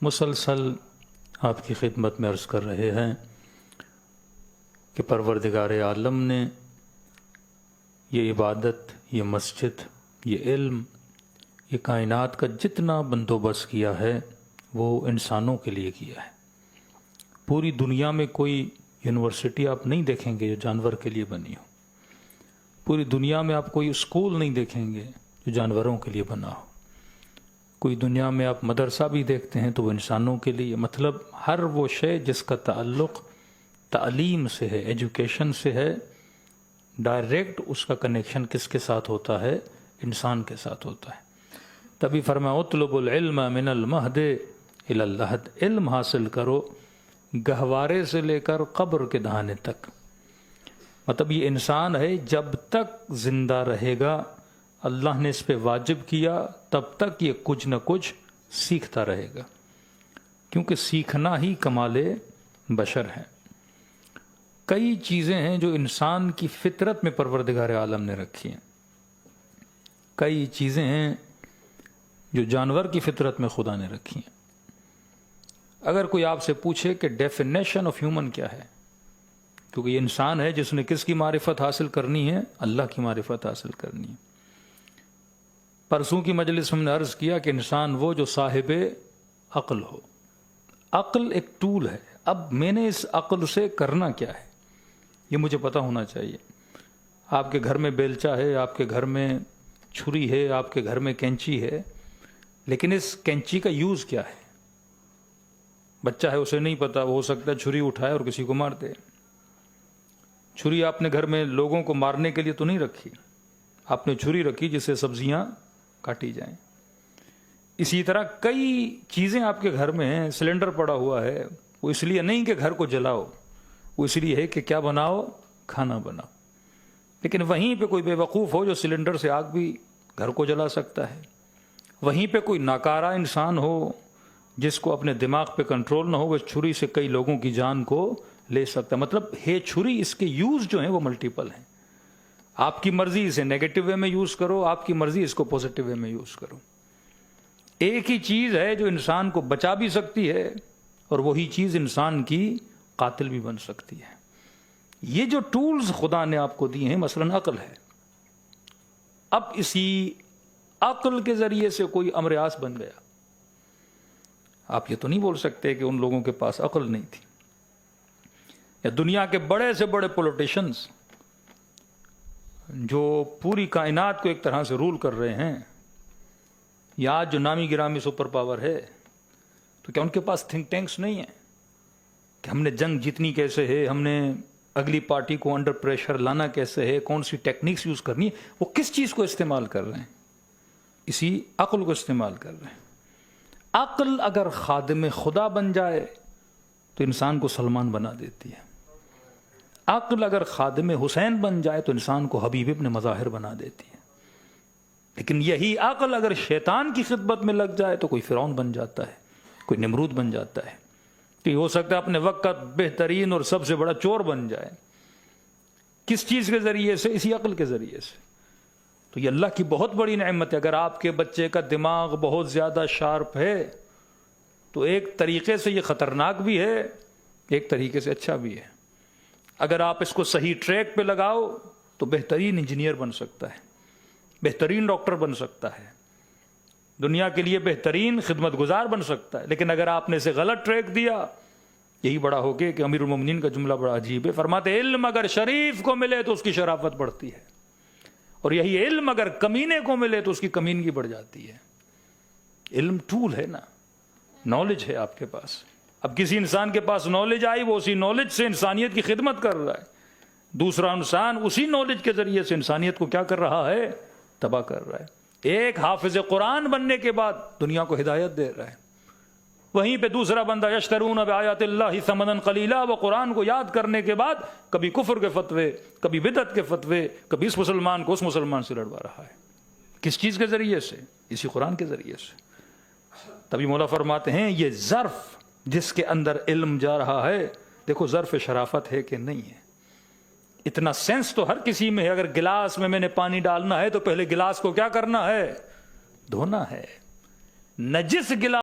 مسلسل آپ کی خدمت میں عرض کر رہے ہیں کہ پروردگار عالم نے یہ عبادت، یہ مسجد، یہ علم، یہ کائنات کا جتنا بندوبست کیا ہے وہ انسانوں کے لیے کیا ہے۔ پوری دنیا میں کوئی یونیورسٹی آپ نہیں دیکھیں گے جو جانور کے لیے بنی ہو، پوری دنیا میں آپ کوئی اسکول نہیں دیکھیں گے جو جانوروں کے لیے بنا ہو، کوئی دنیا میں آپ مدرسہ بھی دیکھتے ہیں تو وہ انسانوں کے لیے، مطلب ہر وہ شے جس کا تعلق تعلیم سے ہے، ایجوکیشن سے ہے، ڈائریکٹ اس کا کنیکشن کس کے ساتھ ہوتا ہے؟ انسان کے ساتھ ہوتا ہے۔ تبھی فرمایا اطلب العلم من المہد الی اللحد، علم حاصل کرو گہوارے سے لے کر قبر کے دہانے تک۔ مطلب یہ انسان ہے جب تک زندہ رہے گا، اللہ نے اس پہ واجب کیا، تب تک یہ کچھ نہ کچھ سیکھتا رہے گا، کیونکہ سیکھنا ہی کمال بشر ہے۔ کئی چیزیں ہیں جو انسان کی فطرت میں پروردگار عالم نے رکھی ہیں، کئی چیزیں ہیں جو جانور کی فطرت میں خدا نے رکھی ہیں۔ اگر کوئی آپ سے پوچھے کہ ڈیفینیشن آف ہیومن کیا ہے، کیونکہ یہ انسان ہے جس نے کس کی معرفت حاصل کرنی ہے؟ اللہ کی معرفت حاصل کرنی ہے۔ پرسوں کی مجلس ہم نے عرض کیا کہ انسان وہ جو صاحب عقل ہو۔ عقل ایک ٹول ہے، اب میں نے اس عقل سے کرنا کیا ہے یہ مجھے پتہ ہونا چاہیے۔ آپ کے گھر میں بیلچا ہے، آپ کے گھر میں چھری ہے، آپ کے گھر میں کینچی ہے، لیکن اس کینچی کا یوز کیا ہے؟ بچہ ہے اسے نہیں پتا، وہ ہو سکتا ہے چھری اٹھائے اور کسی کو مار دے۔ چھری آپ نے گھر میں لوگوں کو مارنے کے لیے تو نہیں رکھی، آپ نے چھری رکھی جس سے سبزیاں کاٹی جائیں۔ اسی طرح کئی چیزیں آپ کے گھر میں ہیں، سلنڈر پڑا ہوا ہے، وہ اس لیے نہیں کہ گھر کو جلاؤ، وہ اس لیے ہے کہ کیا بناؤ؟ کھانا بناؤ۔ لیکن وہیں پہ کوئی بے وقوف ہو جو سلنڈر سے آگ بھی گھر کو جلا سکتا ہے، وہیں پہ کوئی ناکارہ انسان ہو جس کو اپنے دماغ پہ کنٹرول نہ ہو، وہ چھری سے کئی لوگوں کی جان کو لے سکتا ہے۔ مطلب ہے چھری، اس کے یوز جو ہیں وہ ملٹیپل ہیں۔ آپ کی مرضی اسے نیگیٹو وے میں یوز کرو، آپ کی مرضی اس کو پوزیٹو وے میں یوز کرو۔ ایک ہی چیز ہے جو انسان کو بچا بھی سکتی ہے اور وہی چیز انسان کی قاتل بھی بن سکتی ہے۔ یہ جو ٹولز خدا نے آپ کو دیے ہیں، مثلا عقل ہے، اب اسی عقل کے ذریعے سے کوئی امر آس بن گیا، آپ یہ تو نہیں بول سکتے کہ ان لوگوں کے پاس عقل نہیں تھی۔ یا دنیا کے بڑے سے بڑے پولیٹیشنز جو پوری کائنات کو ایک طرح سے رول کر رہے ہیں، یا آج جو نامی گرامی سپر پاور ہے، تو کیا ان کے پاس تھنک ٹینکس نہیں ہیں کہ ہم نے جنگ جیتنی کیسے ہے، ہم نے اگلی پارٹی کو انڈر پریشر لانا کیسے ہے، کون سی ٹیکنیکس یوز کرنی ہے؟ وہ کس چیز کو استعمال کر رہے ہیں؟ اسی عقل کو استعمال کر رہے ہیں۔ عقل اگر خادم خدا بن جائے تو انسان کو سلمان بنا دیتی ہے، عقل اگر خادم حسین بن جائے تو انسان کو حبیب ابن مظاہر بنا دیتی ہے۔ لیکن یہی عقل اگر شیطان کی خدمت میں لگ جائے تو کوئی فرعون بن جاتا ہے، کوئی نمرود بن جاتا ہے، کہ ہو سکتا ہے اپنے وقت کا بہترین اور سب سے بڑا چور بن جائے۔ کس چیز کے ذریعے سے؟ اسی عقل کے ذریعے سے۔ تو یہ اللہ کی بہت بڑی نعمت ہے۔ اگر آپ کے بچے کا دماغ بہت زیادہ شارپ ہے تو ایک طریقے سے یہ خطرناک بھی ہے، ایک طریقے سے اچھا بھی ہے۔ اگر آپ اس کو صحیح ٹریک پہ لگاؤ تو بہترین انجینئر بن سکتا ہے، بہترین ڈاکٹر بن سکتا ہے، دنیا کے لیے بہترین خدمت گزار بن سکتا ہے۔ لیکن اگر آپ نے اسے غلط ٹریک دیا، یہی بڑا ہو گیا کہ امیر المومنین کا جملہ بڑا عجیب ہے، فرماتے علم اگر شریف کو ملے تو اس کی شرافت بڑھتی ہے، اور یہی علم اگر کمینے کو ملے تو اس کی کمینگی بڑھ جاتی ہے۔ علم ٹول ہے نا، نالج ہے آپ کے پاس۔ اب کسی انسان کے پاس نالج آئی، وہ اسی نالج سے انسانیت کی خدمت کر رہا ہے، دوسرا انسان اسی نالج کے ذریعے سے انسانیت کو کیا کر رہا ہے؟ تباہ کر رہا ہے۔ ایک حافظ قرآن بننے کے بعد دنیا کو ہدایت دے رہا ہے، وہیں پہ دوسرا بندہ یشترون بآیات اللہ ثمنا قلیلا، وہ قرآن کو یاد کرنے کے بعد کبھی کفر کے فتوے، کبھی بدعت کے فتوے، کبھی اس مسلمان کو اس مسلمان سے لڑوا رہا ہے۔ کس چیز کے ذریعے سے؟ اسی قرآن کے ذریعے سے۔ تبھی مولا فرماتے ہیں یہ ظرف جس کے اندر علم جا رہا ہے، دیکھو ظرف شرافت ہے کہ نہیں ہے۔ اتنا سینس تو ہر کسی میں ہے۔ اگر گلاس میں نے پانی ڈالنا ہے تو پہلے گلاس کو کیا کرنا ہے؟ دھونا ہے۔ نجس گلاس